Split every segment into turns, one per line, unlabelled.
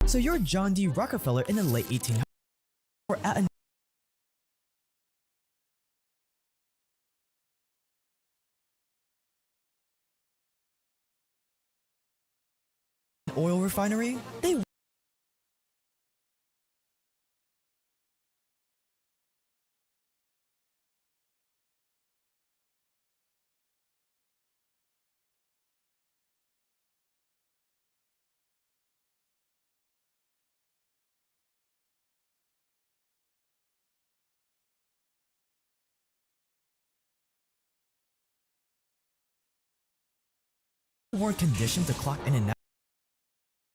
So you're John D. Rockefeller in the late 1800s, or at an oil refinery? They weren't conditioned to clock in and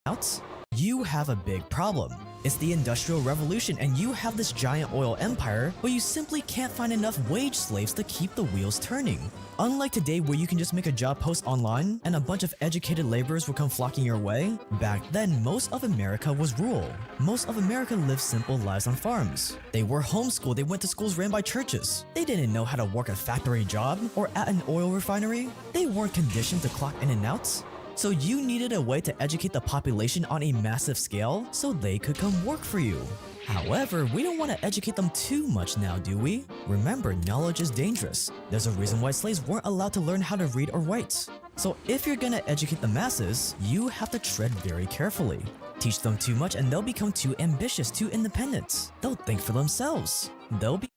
out? You have a big problem. It's the Industrial Revolution and you have this giant oil empire, but you simply can't find enough wage slaves to keep the wheels turning. Unlike today where you can just make a job post online and a bunch of educated laborers will come flocking your way, back then most of America was rural. Most of America lived simple lives on farms. They were homeschooled, they went to schools ran by churches. They didn't know how to work a factory job or at an oil refinery. They weren't conditioned to clock in and out. So you needed a way to educate the population on a massive scale so they could come work for you. However, we don't want to educate them too much now, do we? Remember, knowledge is dangerous. There's a reason why slaves weren't allowed to learn how to read or write. So if you're gonna educate the masses, you have to tread very carefully. Teach them too much and they'll become too ambitious, too independent. They'll think for themselves. They'll be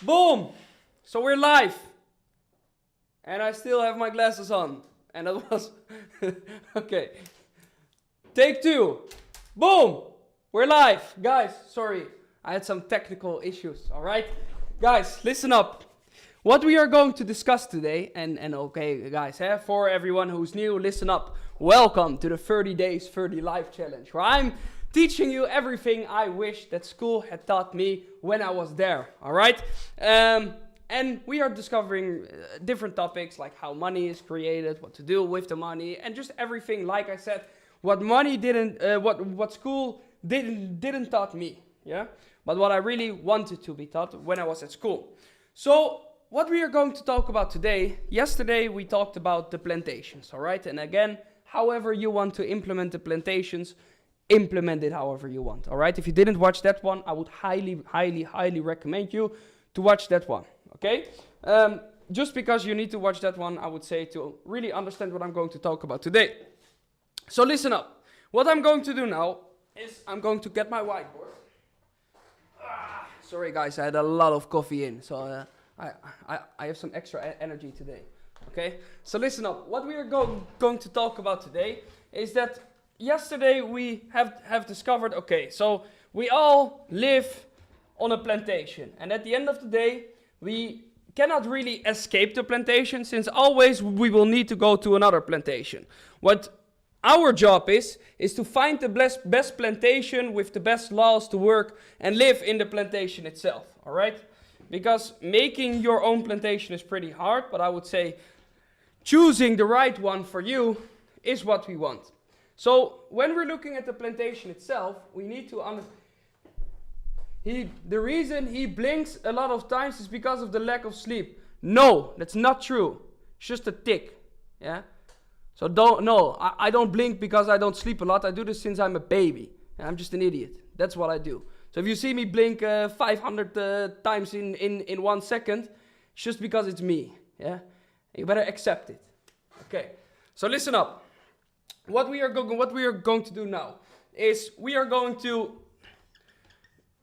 Boom! So we're live. And I still have my glasses on. And that was, okay. Take 2. Boom! We're live. Guys, sorry. I had some technical issues, all right? Guys, listen up. What we are going to discuss today, and okay, guys, for everyone who's new, listen up. Welcome to the 30 Days, 30 Life Challenge, where I'm teaching you everything I wish that school had taught me when I was there, all right? And we are discovering different topics like how money is created, what to do with the money, and just everything, like I said, what money didn't, what school didn't taught me, yeah? But what I really wanted to be taught when I was at school. So, what we are going to talk about today, yesterday we talked about the plantations, all right? And again, however you want to implement the plantations, implement it however you want, all right? If you didn't watch that one, I would highly recommend you to watch that one, okay? Just because you need to watch that one, I would say, to really understand what I'm going to talk about today. So listen up. What I'm going to do now is I'm going to get my whiteboard. Sorry guys, I had a lot of coffee in, so I have some extra energy today, okay? So listen up. What we are going to talk about today is that yesterday we have discovered, okay, so we all live on a plantation. And at the end of the day, we cannot really escape the plantation, since always we will need to go to another plantation. What our job is to find the best plantation with the best laws to work and live in the plantation itself, all right? Because making your own plantation is pretty hard, but I would say choosing the right one for you is what we want. So when we're looking at the plantation itself, we need to understand. The reason he blinks a lot of times is because of the lack of sleep. No, that's not true. It's just a tick, yeah? So I don't blink because I don't sleep a lot. I do this since I'm a baby. And I'm just an idiot. That's what I do. So if you see me blink 500 times in 1 second, it's just because it's me, yeah? You better accept it. Okay, so listen up. What we are going to do now is we are going to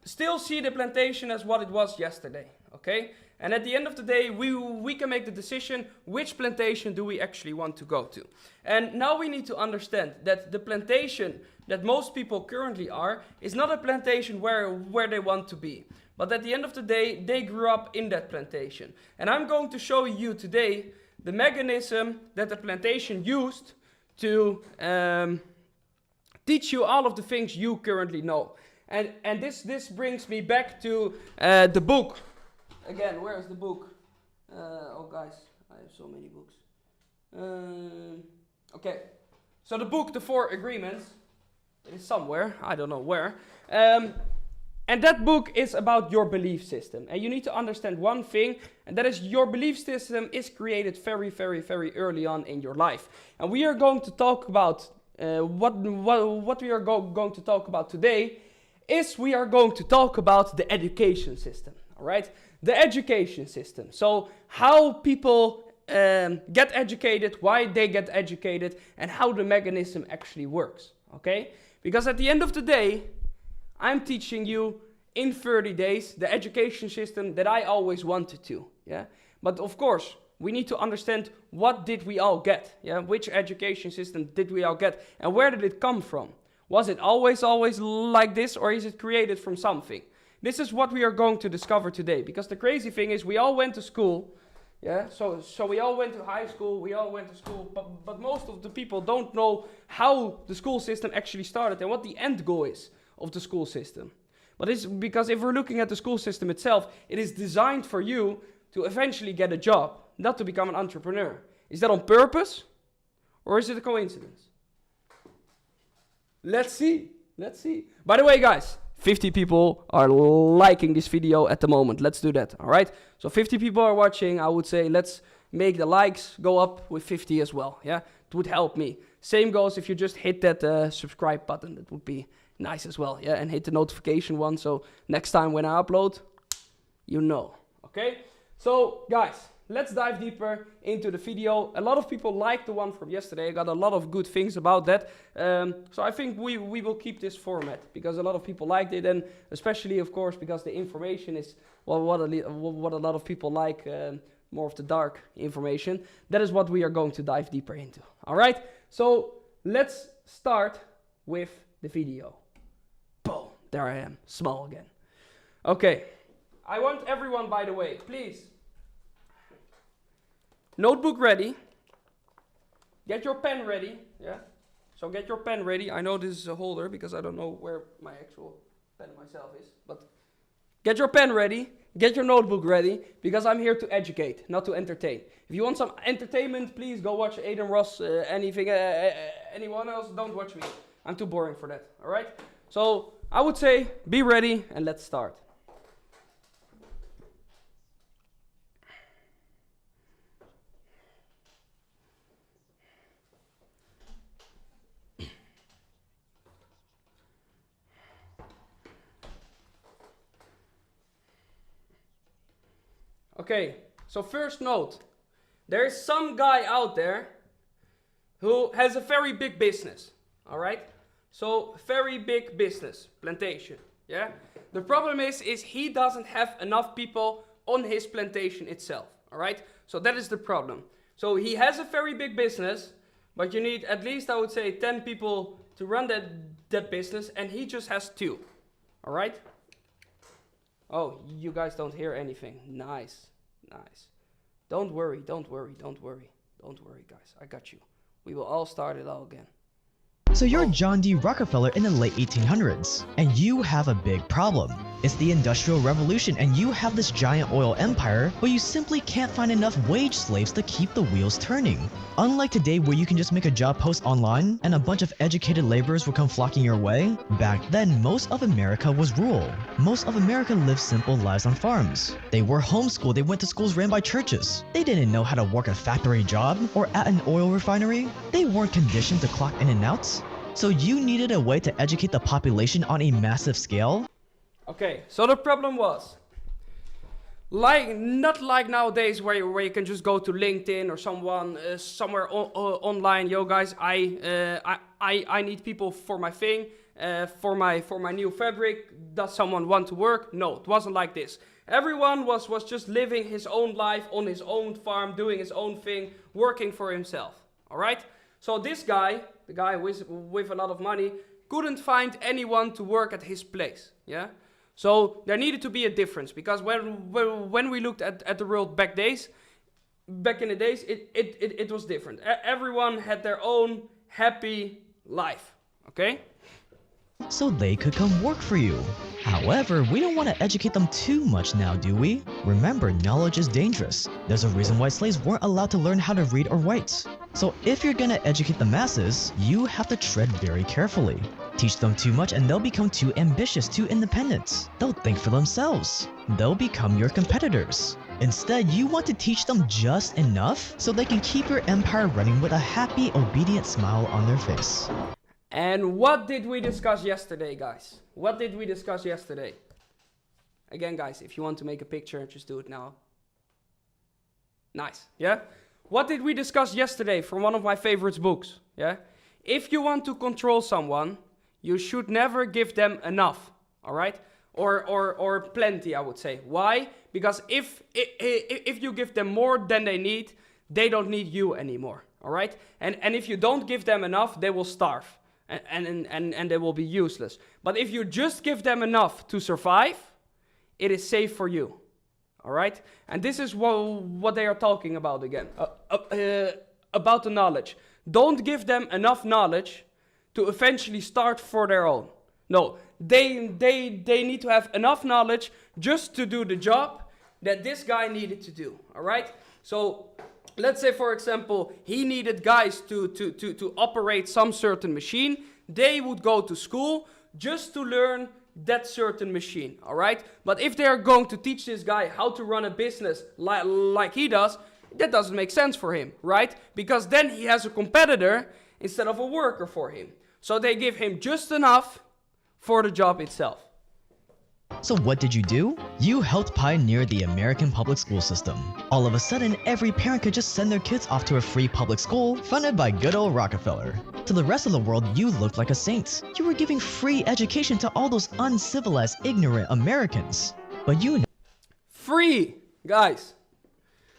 still see the plantation as what it was yesterday, okay? And at the end of the day, we can make the decision which plantation do we actually want to go to. And now we need to understand that the plantation that most people currently are is not a plantation where they want to be. But at the end of the day, they grew up in that plantation. And I'm going to show you today the mechanism that the plantation used to teach you all of the things you currently know. And this brings me back to the book. Again, where is the book? Oh guys, I have so many books. Okay, so the book, The 4 Agreements, it is somewhere, I don't know where. And that book is about your belief system. And you need to understand one thing, and that is your belief system is created very early on in your life. And we are going to talk about, what we are going to talk about today is we are going to talk about the education system, all right? The education system. So how people get educated, why they get educated, and how the mechanism actually works, okay? Because at the end of the day, I'm teaching you in 30 days the education system that I always wanted to, yeah? But of course, we need to understand what did we all get, yeah? Which education system did we all get, and where did it come from? Was it always like this, or is it created from something? This is what we are going to discover today, because the crazy thing is we all went to school, yeah? So we all went to high school, we all went to school, but most of the people don't know how the school system actually started and what the end goal is of the school system. But it's because if we're looking at the school system itself, it is designed for you to eventually get a job, not to become an entrepreneur. Is that on purpose, or is it a coincidence? Let's see. By the way, guys, 50 people are liking this video at the moment. Let's do that, all right? So 50 people are watching. I would say let's make the likes go up with 50 as well, yeah? It would help me. Same goes if you just hit that subscribe button. That would be nice as well, yeah? And hit the notification one, so next time when I upload, you know, okay? So, guys, let's dive deeper into the video. A lot of people liked the one from yesterday. I got a lot of good things about that. So I think we will keep this format because a lot of people liked it, and especially, of course, because the information is what a lot of people like. more of the dark information. That is what we are going to dive deeper into. All right, so let's start with the video. Boom, there I am, small again. Okay, I want everyone, by the way, please, notebook ready. Get your pen ready, yeah? So get your pen ready. I know this is a holder because I don't know where my actual pen myself is, but get your pen ready, get your notebook ready, because I'm here to educate, not to entertain. If you want some entertainment, please go watch Aiden Ross, anyone else, don't watch me. I'm too boring for that, all right? So I would say be ready and let's start. Okay, so first note, there is some guy out there who has a very big business, all right? So very big business, plantation, yeah? The problem is he doesn't have enough people on his plantation itself, all right? So that is the problem. So he has a very big business, but you need at least, I would say, 10 people to run that business, and he just has 2, all right? Oh, you guys don't hear anything. Nice, nice. Don't worry, don't worry, don't worry. Don't worry, guys. I got you. We will all start it all again.
So you're John D. Rockefeller in the late 1800s, and you have a big problem. It's the Industrial Revolution, and you have this giant oil empire, but you simply can't find enough wage slaves to keep the wheels turning. Unlike today where you can just make a job post online and a bunch of educated laborers will come flocking your way, back then most of America was rural. Most of America lived simple lives on farms. They were homeschooled, they went to schools ran by churches. They didn't know how to work a factory job or at an oil refinery. They weren't conditioned to clock in and out. So you needed a way to educate the population on a massive scale?
Okay, so the problem was, not like nowadays where you can just go to LinkedIn or somewhere online. Yo guys, I need people for my thing, for my new fabric. Does someone want to work? No, it wasn't like this. Everyone was just living his own life on his own farm, doing his own thing, working for himself. All right. So this guy, the guy with a lot of money, couldn't find anyone to work at his place. Yeah. So there needed to be a difference, because when we looked at the world back in the days, it was different. Everyone had their own happy life, okay?
So they could come work for you. However, we don't want to educate them too much now, do we? Remember, knowledge is dangerous. There's a reason why slaves weren't allowed to learn how to read or write. So if you're gonna educate the masses, you have to tread very carefully. Teach them too much and they'll become too ambitious, too independent. They'll think for themselves. They'll become your competitors. Instead, you want to teach them just enough so they can keep your empire running with a happy, obedient smile on their face.
And what did we discuss yesterday, guys? What did we discuss yesterday? Again, guys, if you want to make a picture, just do it now. Nice, yeah? What did we discuss yesterday from one of my favorite books? Yeah? If you want to control someone, you should never give them enough, all right? Or plenty, I would say. Why? Because if you give them more than they need, they don't need you anymore, all right? And if you don't give them enough, they will starve. And they will be useless. But if you just give them enough to survive, it is safe for you. All right? And this is what they are talking about again. About the knowledge. Don't give them enough knowledge to eventually start for their own. No, they need to have enough knowledge just to do the job that this guy needed to do. All right? So let's say, for example, he needed guys to operate some certain machine. They would go to school just to learn that certain machine, all right? But if they are going to teach this guy how to run a business like he does, that doesn't make sense for him, right? Because then he has a competitor instead of a worker for him. So they give him just enough for the job itself.
So what did you do? You helped pioneer the American public school system. All of a sudden, every parent could just send their kids off to a free public school funded by good old Rockefeller. To the rest of the world, you looked like a saint. You were giving free education to all those uncivilized, ignorant Americans. But you know—
Free, guys.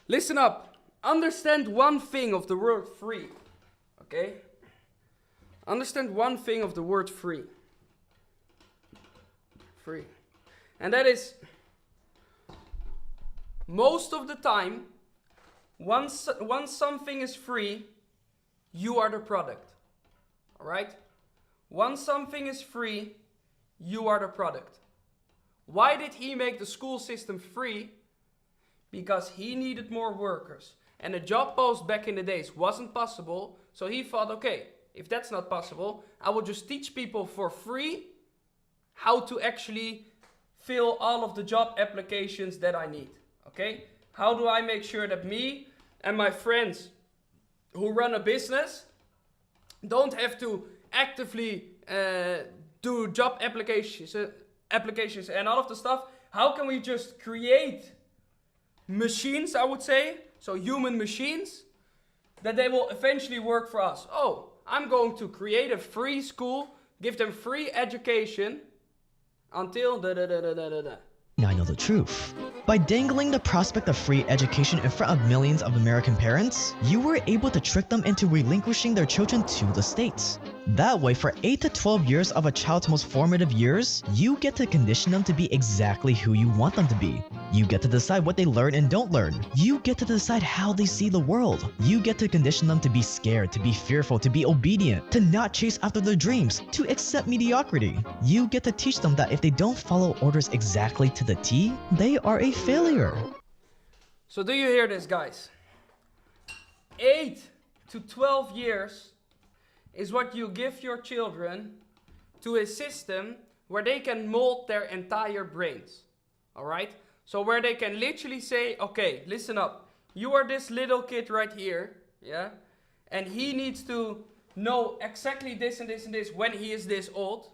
Listen up. Understand one thing of the word free. Okay? Understand one thing of the word free. Free. And that is, most of the time, once something is free, you are the product. Alright? Once something is free, you are the product. Why did he make the school system free? Because he needed more workers. And a job post back in the days wasn't possible. So he thought, okay, if that's not possible, I will just teach people for free how to actually fill all of the job applications that I need. Okay? How do I make sure that me and my friends who run a business don't have to actively do job applications and all of the stuff? How can we just create machines, I would say, so human machines, that they will eventually work for us? Oh, I'm going to create a free school, give them free education until da-da-da-da-da-da.
Now I know the truth. By dangling the prospect of free education in front of millions of American parents, you were able to trick them into relinquishing their children to the states. That way, for 8 to 12 years of a child's most formative years, you get to condition them to be exactly who you want them to be. You get to decide what they learn and don't learn. You get to decide how they see the world. You get to condition them to be scared, to be fearful, to be obedient, to not chase after their dreams, to accept mediocrity. You get to teach them that if they don't follow orders exactly to the T, they are a failure.
So do you hear this, guys? 8 to 12 years is what you give your children to a system where they can mold their entire brains. Alright? So where they can literally say, okay, listen up. You are this little kid right here, yeah? And he needs to know exactly this and this and this when he is this old.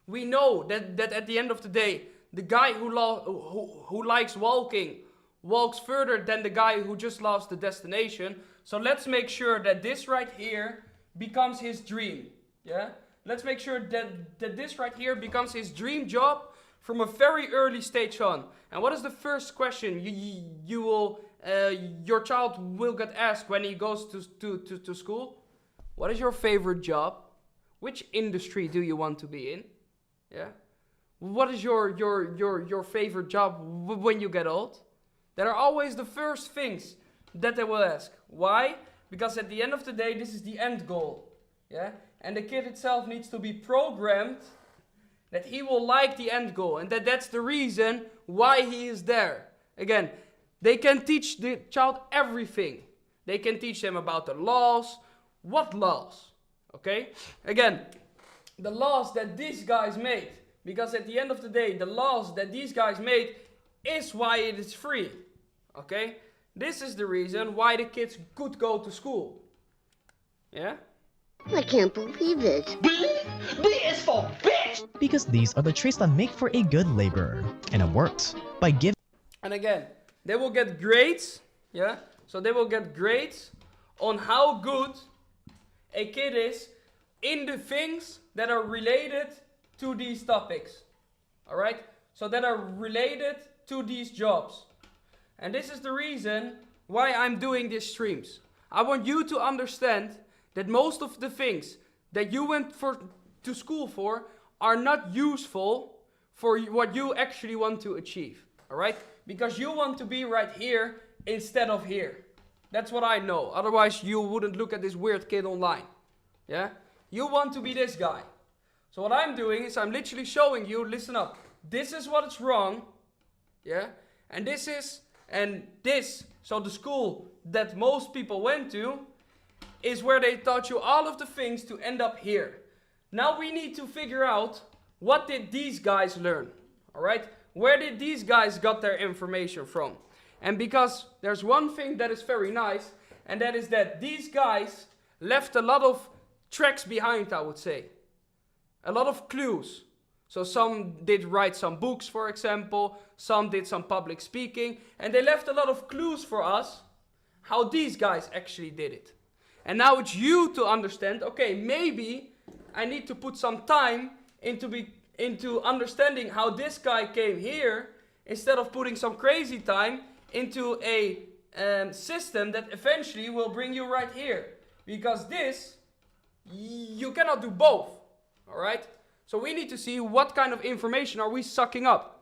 We know that at the end of the day, the guy who likes walking walks further than the guy who just loves the destination. So let's make sure that this right here becomes his dream. Yeah? Let's make sure that this right here becomes his dream job from a very early stage on. And what is the first question your child will get asked when he goes to school? What is your favorite job? Which industry do you want to be in? Yeah? What is your favorite job when you get old? That are always the first things that they will ask. Why? Because at the end of the day, this is the end goal. Yeah? And the kid itself needs to be programmed that he will like the end goal. And that's the reason why he is there. Again, they can teach the child everything. They can teach them about the laws. What laws? Okay? Again, the laws that these guys made. Because at the end of the day, the laws that these guys made is why it is free. Okay? This is the reason why the kids could go to school. Yeah?
I can't believe it.
B is for bitch!
Because these are the traits that make for a good laborer. And it works. By giving
And again, they will get grades. Yeah? So they will get grades on how good a kid is in the things that are related to these topics. Alright? So that are related to these jobs. And this is the reason why I'm doing these streams. I want you to understand that most of the things that you went to school for are not useful for what you actually want to achieve. Alright? Because you want to be right here instead of here. That's what I know. Otherwise you wouldn't look at this weird kid online. Yeah? You want to be this guy. So what I'm doing is I'm literally showing you, listen up. This is what is wrong. Yeah? And this, so the school that most people went to, is where they taught you all of the things to end up here. Now we need to figure out, what did these guys learn? Alright? Where did these guys got their information from? And because there's one thing that is very nice, and that is that these guys left a lot of tracks behind, I would say. A lot of clues. So some did write some books, for example. Some did some public speaking. And they left a lot of clues for us how these guys actually did it. And now it's you to understand, okay, maybe I need to put some time into understanding how this guy came here, instead of putting some crazy time into a system that eventually will bring you right here. Because this, you cannot do both. All right? So we need to see what kind of information are we sucking up.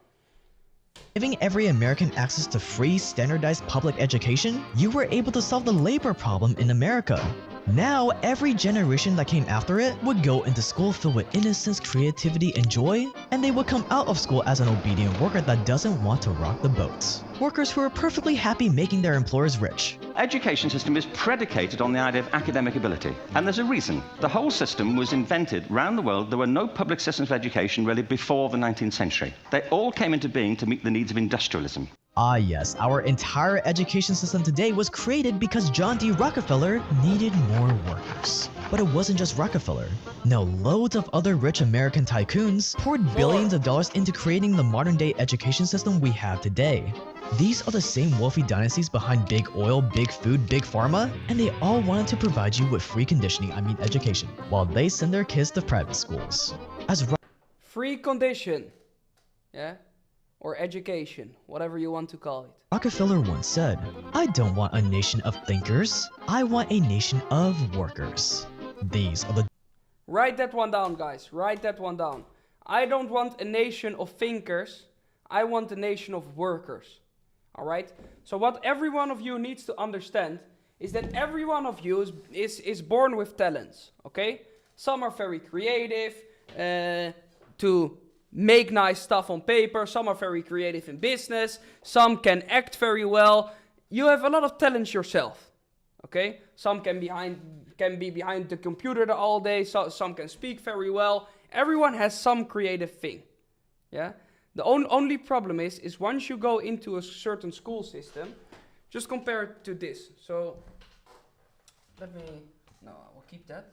Giving every American access to free, standardized public education, you were able to solve the labor problem in America. Now, every generation that came after it would go into school filled with innocence, creativity, and joy, and they would come out of school as an obedient worker that doesn't want to rock the boat. Workers who are perfectly happy making their employers rich.
Education system is predicated on the idea of academic ability. And there's a reason. The whole system was invented around the world. There were no public systems of education really before the 19th century. They all came into being to meet the needs of industrialism.
Ah yes, our entire education system today was created because John D. Rockefeller needed more workers. But it wasn't just Rockefeller. No, loads of other rich American tycoons poured billions of dollars into creating the modern-day education system we have today. These are the same wealthy dynasties behind big oil, big food, big pharma, and they all wanted to provide you with free conditioning, education, while they send their kids to private schools.
Free condition. Yeah? Or education, whatever you want to call it.
Rockefeller once said, "I don't want a nation of thinkers, I want a nation of workers." These are the...
Write that one down, guys. Write that one down. I don't want a nation of thinkers. I want a nation of workers. Alright? So what every one of you needs to understand is that every one of you is born with talents. Okay? Some are very creative to make nice stuff on paper. Some are very creative in business. Some can act very well. You have a lot of talents yourself. Okay? Some can be behind the computer all day. So some can speak very well. Everyone has some creative thing. Yeah? The only problem is once you go into a certain school system, just compare it to this. So, I will keep that.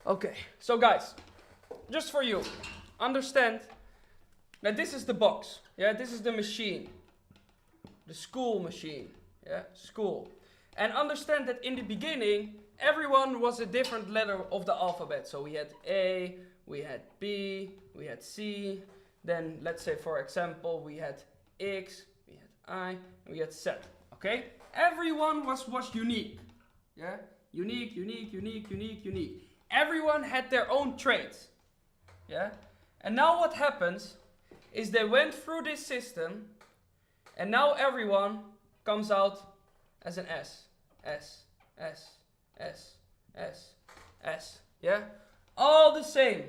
Okay, so guys, just for you, understand that this is the box. Yeah, this is the machine. The school machine. Yeah, school. And understand that in the beginning, everyone was a different letter of the alphabet. So we had A, we had B, we had C, then let's say for example we had X, we had I, and we had Z, okay? Everyone was unique, yeah? Unique. Everyone had their own traits, yeah? And now what happens is they went through this system and now everyone comes out as an S, yeah? All the same.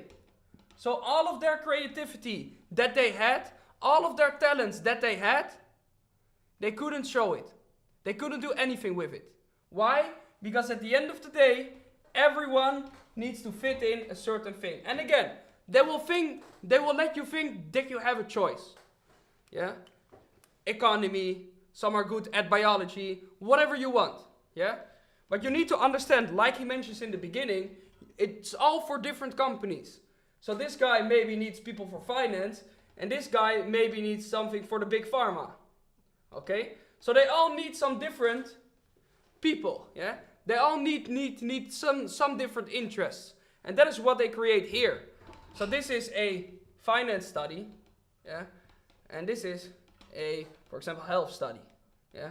So all of their creativity that they had, all of their talents that they had, they couldn't show it. They couldn't do anything with it. Why? Because at the end of the day, everyone needs to fit in a certain thing. And again, they will let you think that you have a choice. Yeah? Economy, some are good at biology, whatever you want. Yeah? But you need to understand, like he mentions in the beginning, it's all for different companies. So this guy maybe needs people for finance, and this guy maybe needs something for the big pharma. Okay? So they all need some different people, yeah? They all need some different interests. And that is what they create here. So this is a finance study, yeah? And this is a, for example, health study, yeah?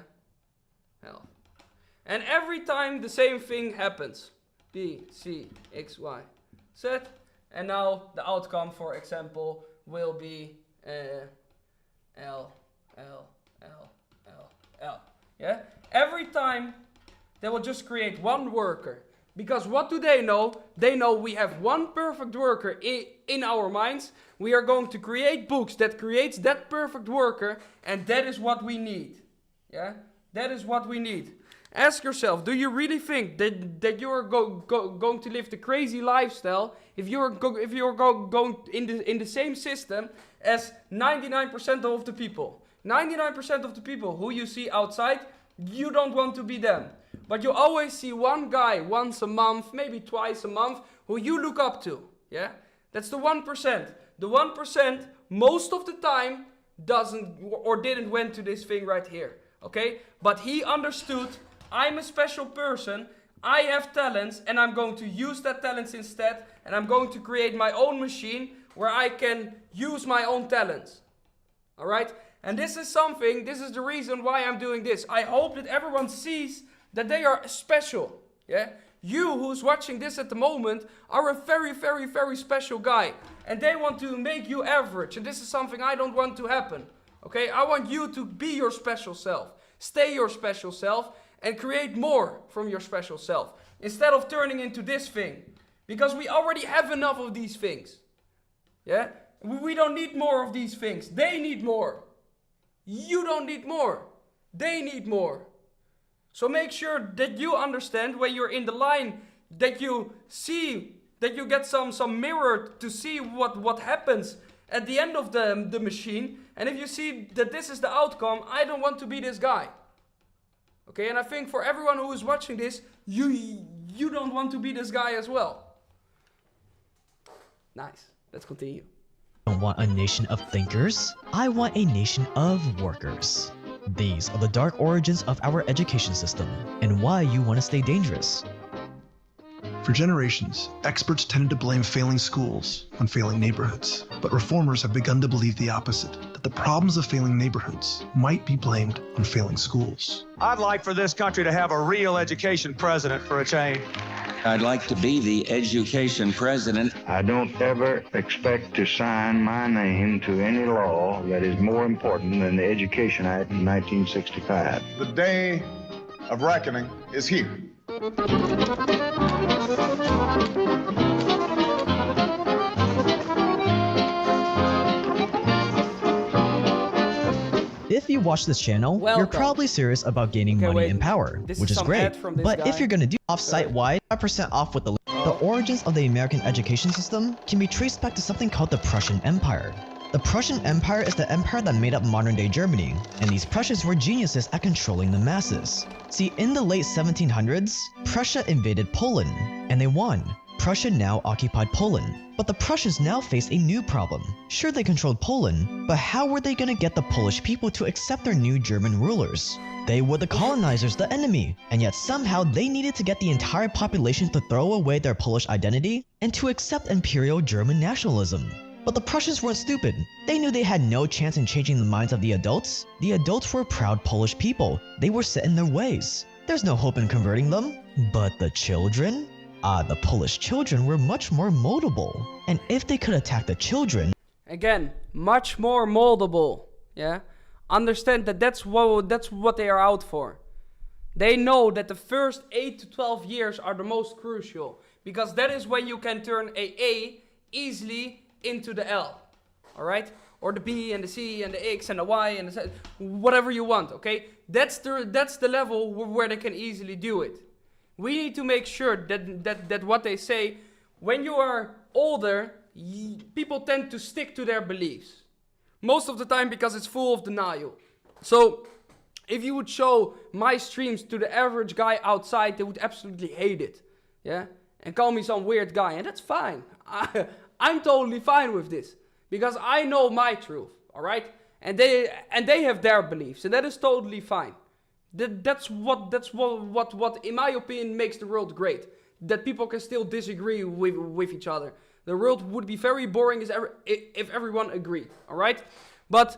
Health. And every time the same thing happens. B, C, X, Y, Z. And now the outcome, for example, will be L. Yeah? Every time they will just create one worker. Because what do they know? They know we have one perfect worker in our minds. We are going to create books that creates that perfect worker, and that is what we need. Yeah? That is what we need. Ask yourself, do you really think that you are going to live the crazy lifestyle if you are going in the same system as 99% of the people? 99% of the people who you see outside, you don't want to be them. But you always see one guy once a month, maybe twice a month, who you look up to. Yeah? That's the 1%. The 1% most of the time doesn't or didn't went to this thing right here. Okay? But he understood, I'm a special person, I have talents, and I'm going to use that talents instead, and I'm going to create my own machine where I can use my own talents. Alright? And this is the reason why I'm doing this. I hope that everyone sees that they are special. Yeah? You who's watching this at the moment are a very, very, very special guy. And they want to make you average. And this is something I don't want to happen. Okay? I want you to be your special self. Stay your special self and create more from your special self. Instead of turning into this thing. Because we already have enough of these things. Yeah? We don't need more of these things. They need more. You don't need more. They need more. So make sure that you understand when you're in the line, that you see, that you get some mirror to see what happens at the end of the machine. And if you see that this is the outcome, I don't want to be this guy. Okay, and I think for everyone who is watching this, you don't want to be this guy as well. Nice. Let's continue.
I don't want a nation of thinkers. I want a nation of workers. These are the dark origins of our education system and why you want to stay dangerous.
For generations, experts tended to blame failing schools on failing neighborhoods, but reformers have begun to believe the opposite, that the problems of failing neighborhoods might be blamed on failing schools.
I'd like for this country to have a real education president for a change.
I'd like to be the education president.
I don't ever expect to sign my name to any law that is more important than the Education Act of 1965.
The day of reckoning is here.
If you watch this channel, you're
Welcome.
probably serious about gaining
Okay,
money
wait.
and power,
This
which
is
is
some
great.
ad from this
But
guy.
if you're gonna do off-site-wide, 5% off with the link. The origins of the American education system can be traced back to something called the Prussian Empire. The Prussian Empire is the empire that made up modern-day Germany, and these Prussians were geniuses at controlling the masses. See, in the late 1700s, Prussia invaded Poland, and they won. Prussia now occupied Poland, but the Prussians now faced a new problem. Sure, they controlled Poland, but how were they gonna get the Polish people to accept their new German rulers? They were the colonizers, the enemy, and yet somehow they needed to get the entire population to throw away their Polish identity and to accept imperial German nationalism. But the Prussians weren't stupid. They knew they had no chance in changing the minds of the adults. The adults were proud Polish people. They were set in their ways. There's no hope in converting them. But the children? The Polish children were much more moldable. And if they could attack the children...
Again, much more moldable. Yeah? Understand that that's what they are out for. They know that the first 8 to 12 years are the most crucial. Because that is when you can turn A easily into the L. Alright? Or the B and the C and the X and the Y and the Z. Whatever you want, okay? That's the level where they can easily do it. We need to make sure that what they say, when you are older, people tend to stick to their beliefs. Most of the time because it's full of denial. So, if you would show my streams to the average guy outside, they would absolutely hate it. Yeah? And call me some weird guy. And that's fine. I'm totally fine with this. Because I know my truth. Alright? And they have their beliefs. And that is totally fine. That's what in my opinion makes the world great. That people can still disagree with each other. The world would be very boring if everyone agreed, alright? But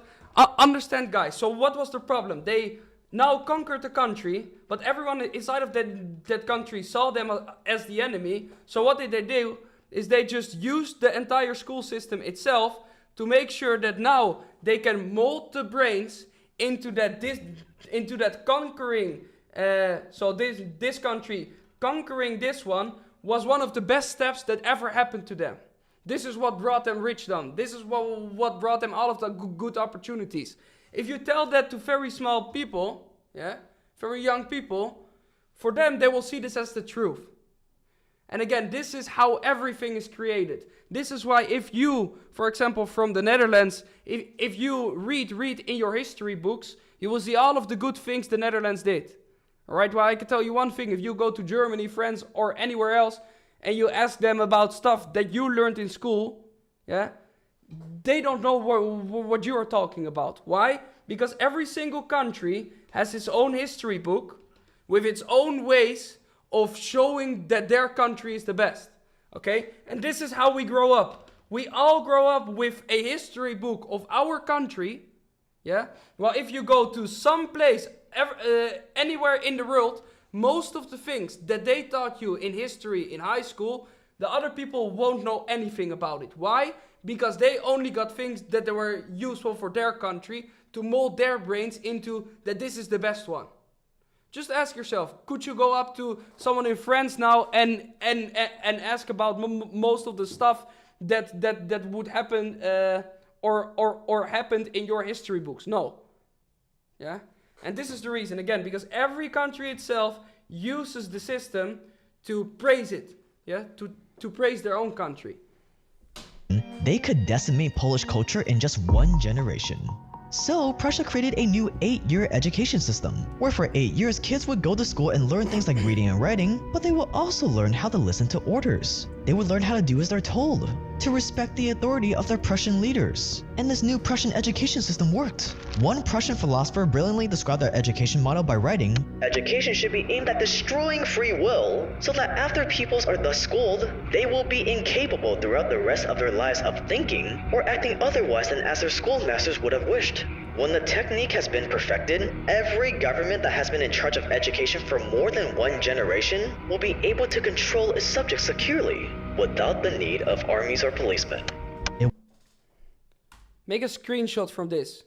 understand, guys, so what was the problem? They now conquered the country, but everyone inside of that country saw them as the enemy. So what did they do? Is they just used the entire school system itself to make sure that now they can mold the brains into that conquering. So this country conquering this one was one of the best steps that ever happened to them. This is what brought them richdom. This is what brought them all of the good opportunities. If you tell that to very small people, yeah, very young people, for them they will see this as the truth. And again, this is how everything is created. This is why if you, for example, from the Netherlands, if you read in your history books, you will see all of the good things the Netherlands did. Alright, well, I can tell you one thing. If you go to Germany, France, or anywhere else, and you ask them about stuff that you learned in school, yeah, they don't know what you are talking about. Why? Because every single country has its own history book with its own ways of showing that their country is the best. Okay? And this is how we grow up. We all grow up with a history book of our country, Yeah? Well, if you go to some place, anywhere in the world, most of the things that they taught you in history in high school, the other people won't know anything about it. Why? Because they only got things that they were useful for their country to mold their brains into that this is the best one. Just ask yourself, could you go up to someone in France now and ask about most of the stuff that would happen or happened in your history books? No. Yeah? And this is the reason, again, because every country itself uses the system to praise it. Yeah? To praise their own country.
They could decimate Polish culture in just one generation. So, Prussia created a new 8-year education system, where for 8 years kids would go to school and learn things like reading and writing, but they would also learn how to listen to orders. They would learn how to do as they're told, to respect the authority of their Prussian leaders. And this new Prussian education system worked. One Prussian philosopher brilliantly described their education model by writing, "Education should be aimed at destroying free will, so that after pupils are thus schooled, they will be incapable throughout the rest of their lives of thinking or acting otherwise than as their schoolmasters would have wished. When the technique has been perfected, every government that has been in charge of education for more than one generation will be able to control its subjects securely, without the need of armies or policemen."
Make a screenshot from this.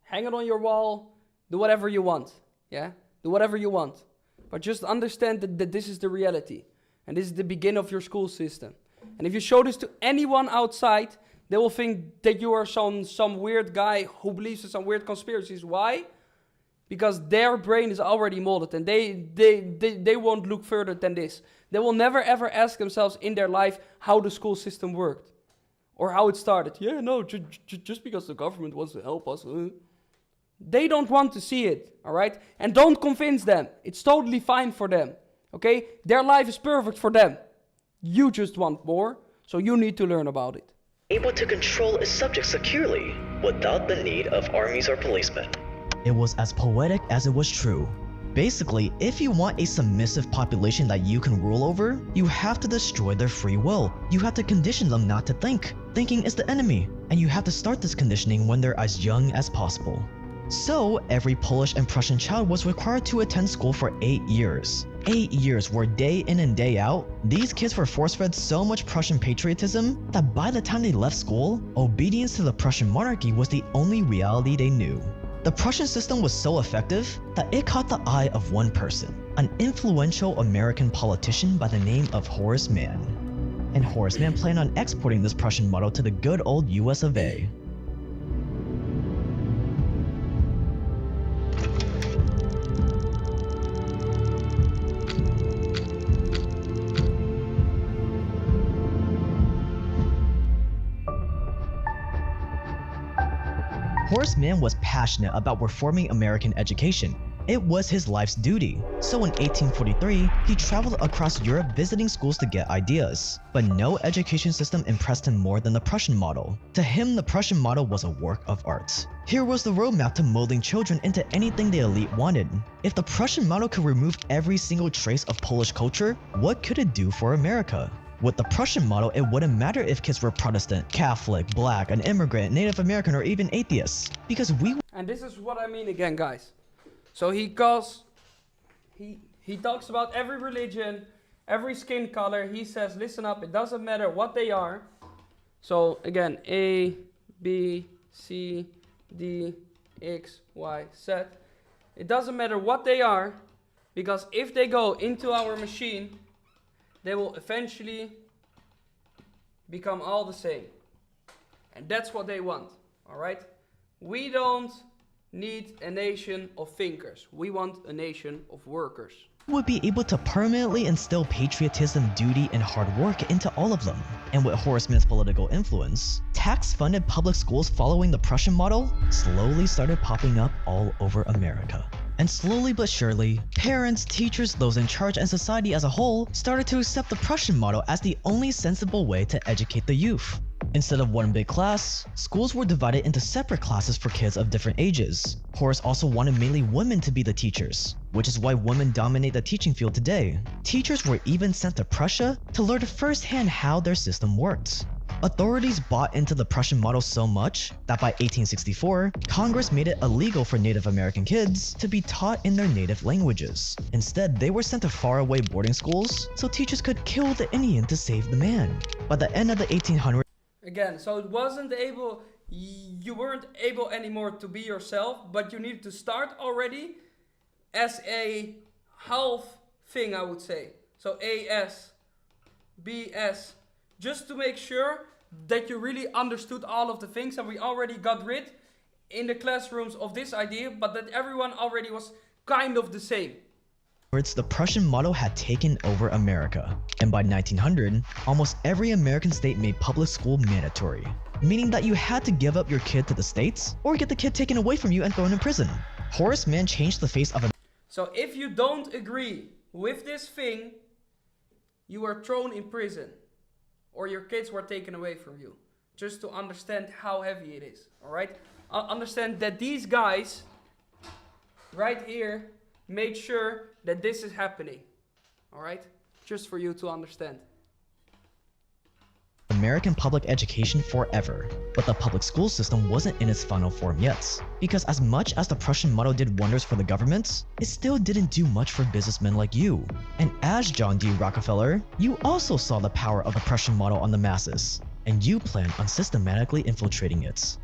Hang it on your wall. Do whatever you want. Yeah? Do whatever you want. But just understand that this is the reality. And this is the beginning of your school system. And if you show this to anyone outside, they will think that you are some weird guy who believes in some weird conspiracies. Why? Because their brain is already molded and they won't look further than this. They will never ever ask themselves in their life how the school system worked. Or how it started. Yeah, no, just because the government wants to help us. They don't want to see it, alright? And don't convince them. It's totally fine for them, okay? Their life is perfect for them. You just want more, so you need to learn about it.
Able to control its subjects securely, without the need of armies or policemen. It was as poetic as it was true. Basically, if you want a submissive population that you can rule over, you have to destroy their free will. You have to condition them not to think. Thinking is the enemy, and you have to start this conditioning when they're as young as possible. So, every Polish and Prussian child was required to attend school for 8 years. 8 years where day in and day out, these kids were force-fed so much Prussian patriotism that by the time they left school, obedience to the Prussian monarchy was the only reality they knew. The Prussian system was so effective that it caught the eye of one person, an influential American politician by the name of Horace Mann. And Horace Mann planned on exporting this Prussian model to the good old US of A. Horace Mann was passionate about reforming American education. It was his life's duty. So in 1843, he traveled across Europe visiting schools to get ideas. But no education system impressed him more than the Prussian model. To him, the Prussian model was a work of art. Here was the roadmap to molding children into anything the elite wanted. If the Prussian model could remove every single trace of Polish culture, what could it do for America? With the Prussian model, it wouldn't matter if kids were Protestant, Catholic, Black, an immigrant, Native American, or even atheists. Because we...
And this is what I mean again, guys. So he talks about every religion, every skin color. He says, listen up, it doesn't matter what they are. So again, A, B, C, D, X, Y, Z. It doesn't matter what they are, because if they go into our machine, they will eventually become all the same. And that's what they want, all right? We don't need a nation of thinkers. We want a nation of workers.
Would be able to permanently instill patriotism, duty, and hard work into all of them. And with Horace Mann's political influence, tax-funded public schools following the Prussian model slowly started popping up all over America. And slowly but surely, parents, teachers, those in charge, and society as a whole started to accept the Prussian model as the only sensible way to educate the youth. Instead of one big class, schools were divided into separate classes for kids of different ages. Horace also wanted mainly women to be the teachers, which is why women dominate the teaching field today. Teachers were even sent to Prussia to learn firsthand how their system worked. Authorities bought into the Prussian model so much that by 1864, Congress made it illegal for Native American kids to be taught in their native languages. Instead, they were sent to faraway boarding schools so teachers could kill the Indian to save the man. By the end of the 1800s,
Again, so you weren't able anymore to be yourself, but you needed to start already as a half thing, I would say. So AS, BS, just to make sure that you really understood all of the things, and we already got rid in the classrooms of this idea, but that everyone already was kind of the same.
the Prussian model had taken over America, and by 1900, almost every American state made public school mandatory, meaning that you had to give up your kid to the states or get the kid taken away from you and thrown in prison. Horace Mann changed the face of America.
So if you don't agree with this thing, you were thrown in prison, or your kids were taken away from you, just to understand how heavy it is, all right? Understand that these guys right here made sure that this is happening, all right? Just for you to understand.
American public education forever, but the public school system wasn't in its final form yet, because as much as the Prussian model did wonders for the government, it still didn't do much for businessmen like you. And as John D. Rockefeller, you also saw the power of the Prussian model on the masses, and you planned on systematically infiltrating it.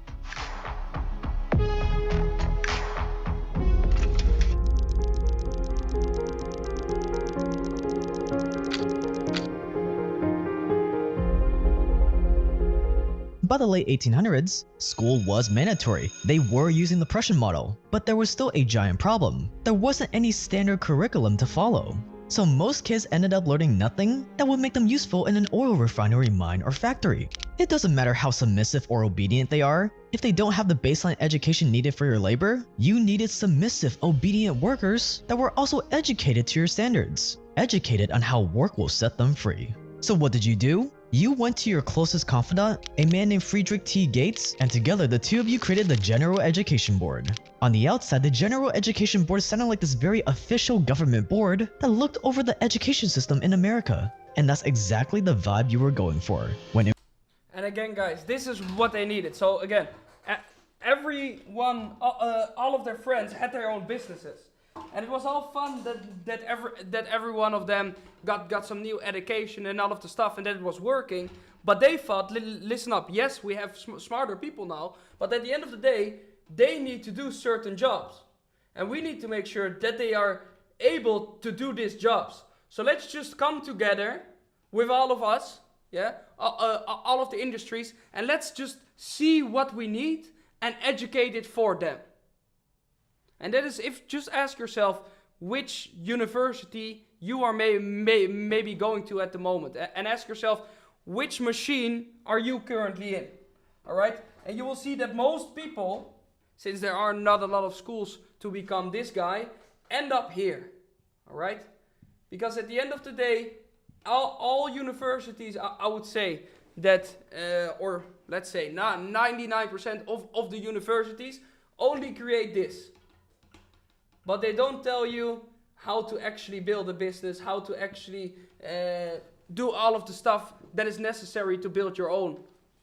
By the late 1800s, school was mandatory. They were using the Prussian model, but there was still a giant problem. There wasn't any standard curriculum to follow. So most kids ended up learning nothing that would make them useful in an oil refinery, mine, or factory. It doesn't matter how submissive or obedient they are. If they don't have the baseline education needed for your labor, you needed submissive, obedient workers that were also educated to your standards, educated on how work will set them free. So what did you do? You went to your closest confidant, a man named Friedrich T. Gates, and together the two of you created the General Education Board. On the outside, the General Education Board sounded like this very official government board that looked over the education system in America. And that's exactly the vibe you were going for.
And again, guys, this is what they needed. So again, everyone, all of their friends had their own businesses. And it was all fun that every one of them got some new education and all of the stuff, and that it was working. But they thought, listen up, yes, we have smarter people now, but at the end of the day, they need to do certain jobs. And we need to make sure that they are able to do these jobs. So let's just come together with all of us, yeah, all of the industries, and let's just see what we need and educate it for them. And that is, just ask yourself which university you are maybe going to at the moment. And ask yourself, which machine are you currently in? All right? And you will see that most people, since there are not a lot of schools to become this guy, end up here. All right? Because at the end of the day, all universities, I would say that, or let's say 99% of the universities only create this. But they don't tell you how to actually build a business, how to actually do all of the stuff that is necessary to build your own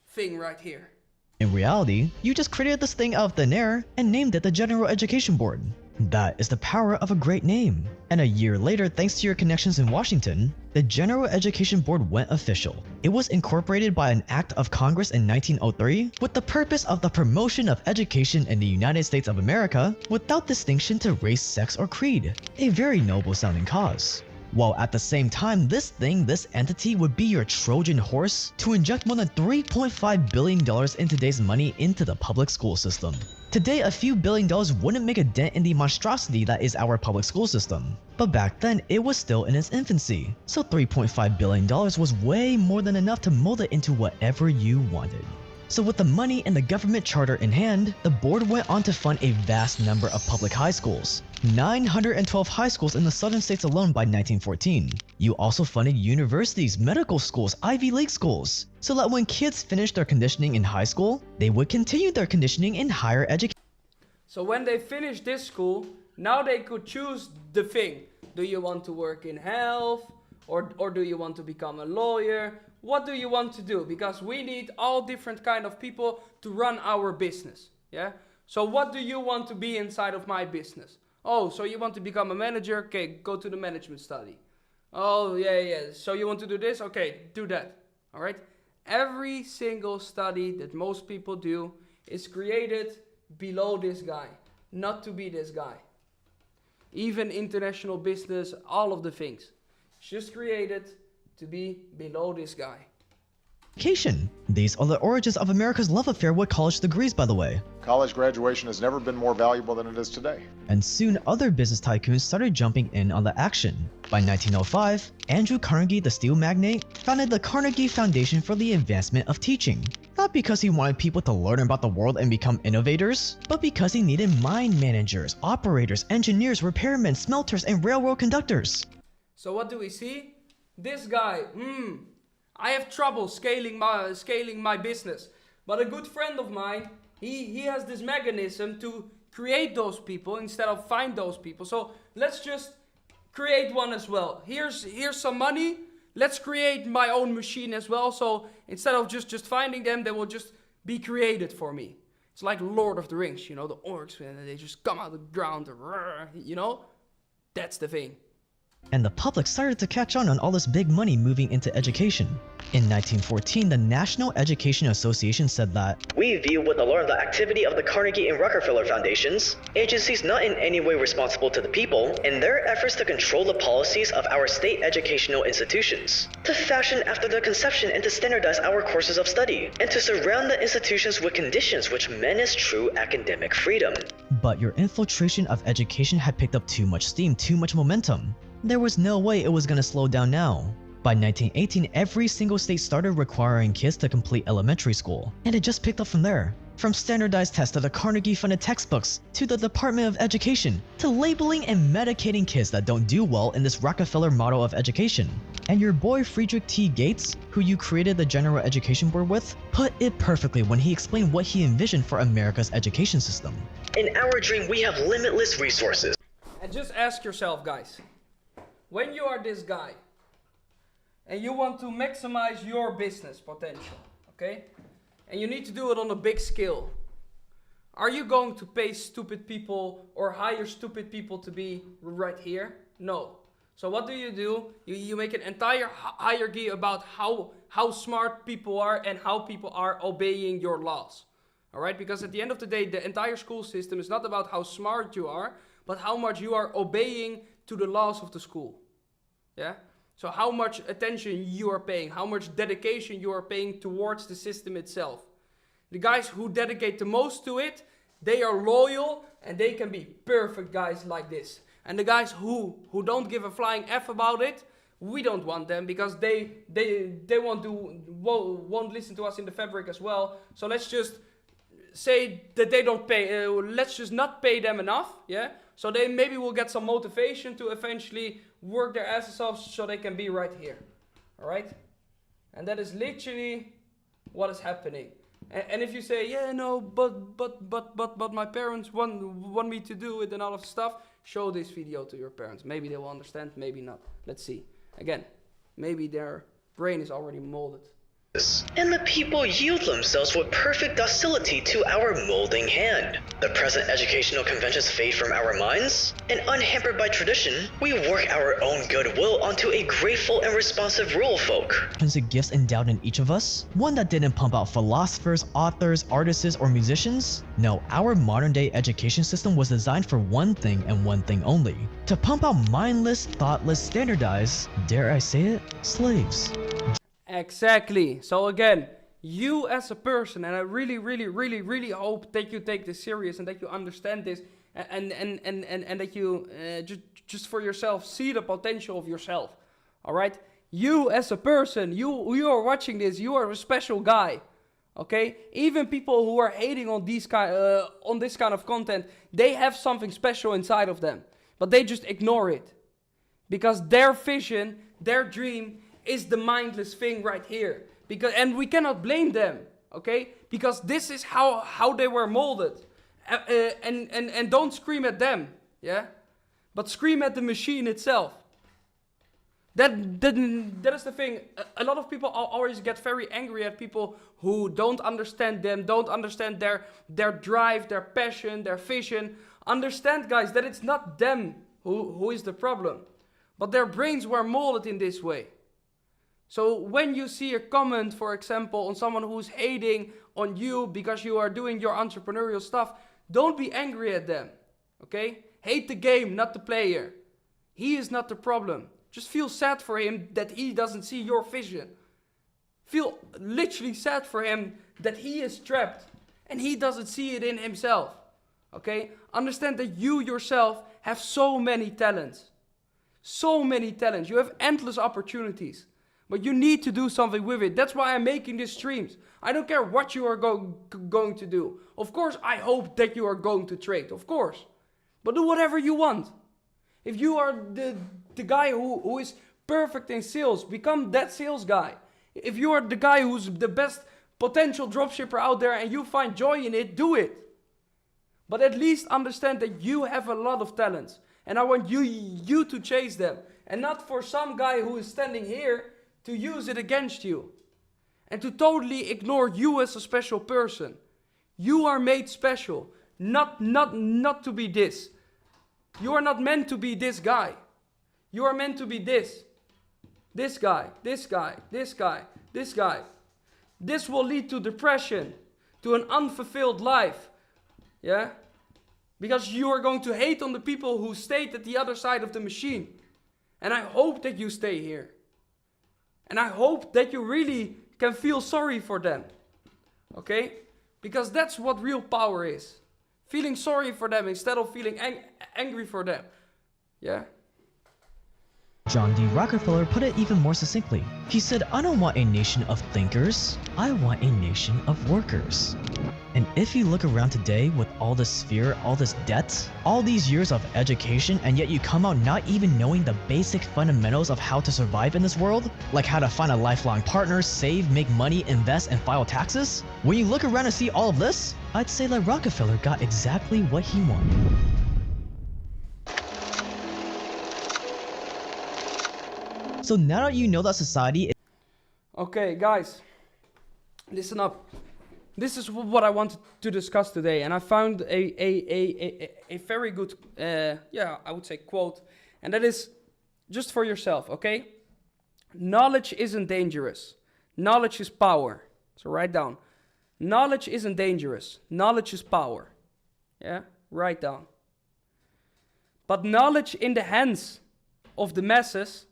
thing right here.
In reality, you just created this thing out of thin air and named it the General Education Board. That is the power of a great name. And a year later, thanks to your connections in Washington, the General Education Board went official. It was incorporated by an act of Congress in 1903 with the purpose of the promotion of education in the United States of America without distinction to race, sex, or creed. A very noble sounding cause. While at the same time, this entity would be your Trojan horse to inject more than $3.5 billion in today's money into the public school system. Today, a few $1 billion wouldn't make a dent in the monstrosity that is our public school system. But back then, it was still in its infancy, so $3.5 billion was way more than enough to mold it into whatever you wanted. So with the money and the government charter in hand, the board went on to fund a vast number of public high schools. 912 high schools in the southern states alone by 1914. You also funded universities, medical schools, Ivy League schools, so that when kids finished their conditioning in high school, they would continue their conditioning in higher education.
So when they finished this school, now they could choose the thing. Do you want to work in health, Or do you want to become a lawyer? What do you want to do? Because we need all different kind of people to run our business. Yeah. So what do you want to be inside of my business? Oh, so you want to become a manager? Okay, go to the management study. Oh, yeah. So you want to do this? Okay, do that. All right. Every single study that most people do is created below this guy, not to be this guy. Even international business, all of the things. It's just created to be below this guy.
Education. These are the origins of America's love affair with college degrees, by the way.
College graduation has never been more valuable than it is today.
And soon other business tycoons started jumping in on the action. By 1905, Andrew Carnegie, the steel magnate, founded the Carnegie Foundation for the Advancement of Teaching. Not because he wanted people to learn about the world and become innovators, but because he needed mine managers, operators, engineers, repairmen, smelters, and railroad conductors.
So what do we see? This guy, I have trouble scaling my business. But a good friend of mine, he has this mechanism to create those people instead of find those people. So let's just create one as well. Here's some money. Let's create my own machine as well. So instead of just finding them, they will just be created for me. It's like Lord of the Rings, you know, the orcs, and they just come out of the ground, you know? That's the thing.
And the public started to catch on all this big money moving into education. In 1914, the National Education Association said that,
"We view with alarm the activity of the Carnegie and Rockefeller Foundations, agencies not in any way responsible to the people, in their efforts to control the policies of our state educational institutions, to fashion after their conception and to standardize our courses of study, and to surround the institutions with conditions which menace true academic freedom."
But your infiltration of education had picked up too much steam, too much momentum. There was no way it was gonna slow down now. By 1918, every single state started requiring kids to complete elementary school, and it just picked up from there. From standardized tests to the Carnegie-funded textbooks, to the Department of Education, to labeling and medicating kids that don't do well in this Rockefeller model of education. And your boy Friedrich T. Gates, who you created the General Education Board with, put it perfectly when he explained what he envisioned for America's education system.
"In our dream, we have limitless resources."
And just ask yourself, guys, when you are this guy, and you want to maximize your business potential, okay? And you need to do it on a big scale. Are you going to pay stupid people or hire stupid people to be right here? No. So what do? You make an entire hierarchy about how smart people are and how people are obeying your laws. All right? Because at the end of the day, the entire school system is not about how smart you are, but how much you are obeying to the laws of the school. Yeah? So how much attention you are paying, how much dedication you are paying towards the system itself. The guys who dedicate the most to it, they are loyal and they can be perfect guys like this. And the guys who don't give a flying F about it, we don't want them because they won't listen to us in the fabric as well. So let's just say that they don't pay, let's just not pay them enough, yeah? So they maybe will get some motivation to eventually work their asses off so they can be right here, all right? And that is literally what is happening. And if you say, yeah, no, but my parents want me to do it and all of stuff, show this video to your parents. Maybe they will understand, maybe not. Let's see. Again, maybe their brain is already molded.
And the people yield themselves with perfect docility to our molding hand. The present educational conventions fade from our minds, and unhampered by tradition, we work our own goodwill onto a grateful and responsive rural folk.
Intrinsic gifts endowed in each of us? One that didn't pump out philosophers, authors, artists, or musicians? No, our modern-day education system was designed for one thing and one thing only. To pump out mindless, thoughtless, standardized, dare I say it, slaves.
Exactly. So again, you as a person, and I really hope that you take this serious and that you understand this and that you just for yourself see the potential of yourself. All right? You as a person, you are watching this, you are a special guy. Okay? Even people who are hating on this kind of content, they have something special inside of them, but they just ignore it because their vision, their dream is the mindless thing right here. And we cannot blame them, okay? Because this is how they were molded. And don't scream at them, yeah? But scream at the machine itself. That is the thing. A lot of people always get very angry at people who don't understand them, don't understand their drive, their passion, their vision. Understand, guys, that it's not them who is the problem, but their brains were molded in this way. So when you see a comment, for example, on someone who's hating on you because you are doing your entrepreneurial stuff, don't be angry at them, okay? Hate the game, not the player. He is not the problem. Just feel sad for him that he doesn't see your vision. Feel literally sad for him that he is trapped and he doesn't see it in himself. Okay? Understand that you yourself have so many talents. So many talents. You have endless opportunities. But you need to do something with it. That's why I'm making these streams. I don't care what you are going to do. Of course, I hope that you are going to trade. Of course. But do whatever you want. If you are the guy who is perfect in sales, become that sales guy. If you are the guy who's the best potential dropshipper out there and you find joy in it, do it. But at least understand that you have a lot of talents. And I want you to chase them. And not for some guy who is standing here to use it against you. And to totally ignore you as a special person. You are made special. Not to be this. You are not meant to be this guy. You are meant to be this. This guy, this guy, this guy, this guy. This will lead to depression, to an unfulfilled life. Yeah? Because you are going to hate on the people who stayed at the other side of the machine. And I hope that you stay here. And I hope that you really can feel sorry for them. Okay? Because that's what real power is. Feeling sorry for them instead of feeling angry for them. Yeah?
John D. Rockefeller put it even more succinctly. He said, I don't want a nation of thinkers, I want a nation of workers. And if you look around today with all this fear, all this debt, all these years of education, and yet you come out not even knowing the basic fundamentals of how to survive in this world, like how to find a lifelong partner, save, make money, invest, and file taxes, when you look around and see all of this, I'd say that Rockefeller got exactly what he wanted. So now that you know that society is...
Okay, guys, listen up. This is what I wanted to discuss today, and I found a very good, I would say quote, and that is just for yourself, okay? Knowledge isn't dangerous. Knowledge is power. So write down. Knowledge isn't dangerous. Knowledge is power. Yeah, write down. But knowledge in the hands of the masses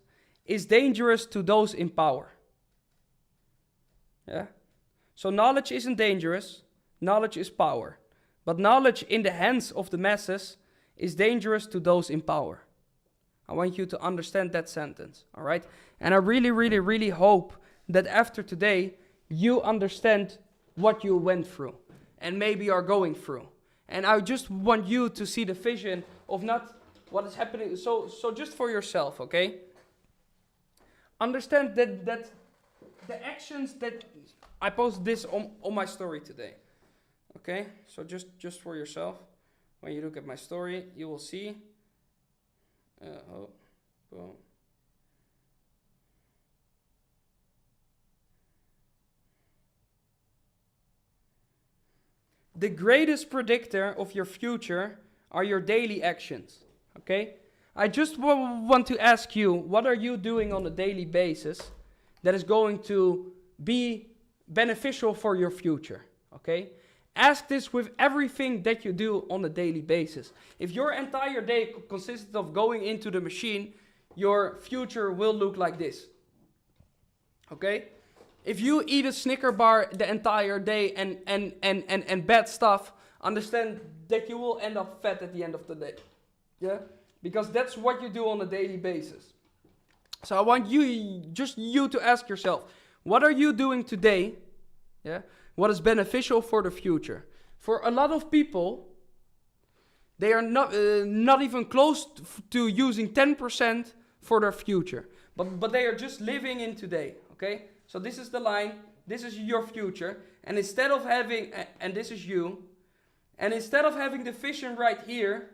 is dangerous to those in power. Yeah? So knowledge isn't dangerous, knowledge is power. But knowledge in the hands of the masses is dangerous to those in power. I want you to understand that sentence, all right? And I really, really, really hope that after today, you understand what you went through and maybe are going through. And I just want you to see the vision of not what is happening. So just for yourself, okay? Understand that the actions that... I posted this on my story today. Okay? So just for yourself. When you look at my story, you will see... boom. The greatest predictor of your future are your daily actions. Okay? I just want to ask you, what are you doing on a daily basis that is going to be beneficial for your future? Okay? Ask this with everything that you do on a daily basis. If your entire day consisted of going into the machine, your future will look like this. Okay? If you eat a Snicker bar the entire day and bad stuff, understand that you will end up fat at the end of the day. Yeah? Because that's what you do on a daily basis. So I want you to ask yourself, what are you doing today? Yeah? What is beneficial for the future? For a lot of people, they are not even close to using 10% for their future. But they are just living in today. Okay? So this is the line. This is your future. And instead of having, and this is you. And instead of having the vision right here,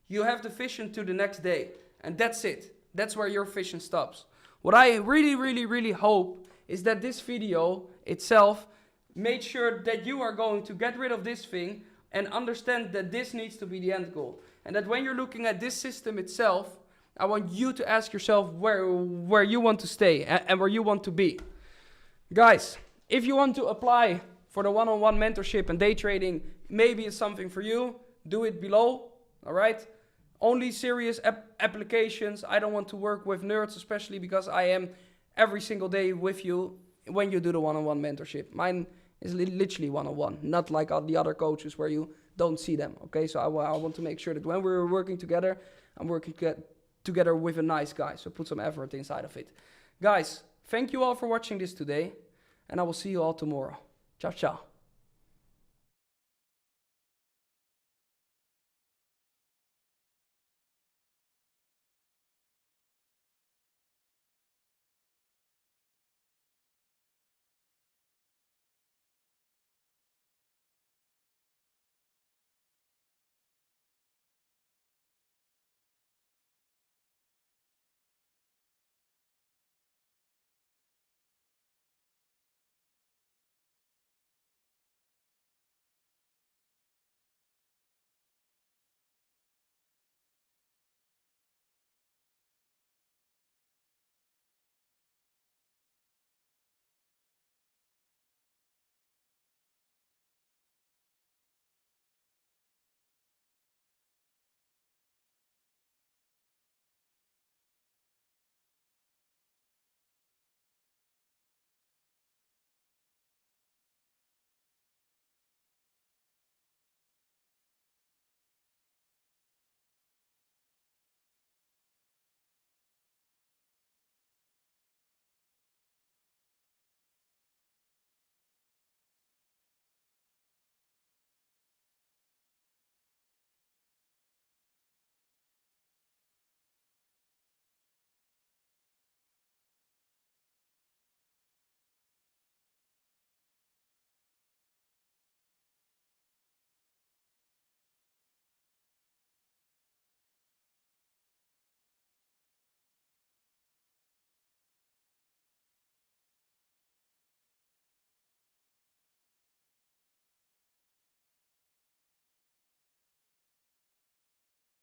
you have the vision to the next day. And that's it. That's where your vision stops. What I really hope is that this video itself made sure that you are going to get rid of this thing and understand that this needs to be the end goal. And that when you're looking at this system itself, I want you to ask yourself where you want to stay and where you want to be. Guys, if you want to apply for the one-on-one mentorship and day trading, maybe it's something for you, do it below, all right? Only serious applications. I don't want to work with nerds, especially because I am every single day with you when you do the one-on-one mentorship. Mine is literally one-on-one, not like all the other coaches where you don't see them, okay? So I want to make sure that when we're working together, I'm working together with a nice guy, so put some effort inside of it. Guys, thank you all for watching this today, and I will see you all tomorrow. Ciao, ciao.